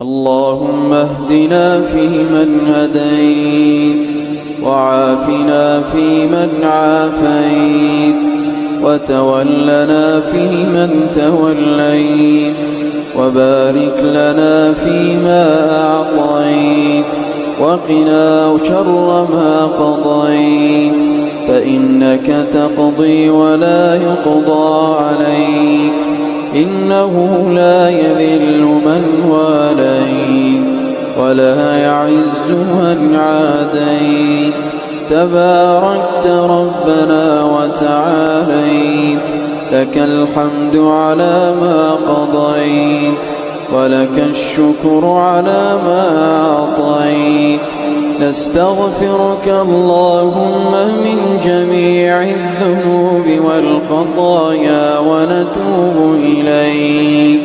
اللهم اهدنا فيمن هديت، وعافنا فيمن عافيت، وتولنا فيمن توليت، وبارك لنا فيما أعطيت، وقنا شر ما قضيت، فإنك تقضي ولا يقضى عليك، إنه لا يذل من واليت ولا يعز من عاديت، تباركت ربنا وتعاليت، لك الحمد على ما قضيت، ولك الشكر على ما أعطيت. نستغفرك اللهم من جميع الذنوب والخطايا ونتوب إليك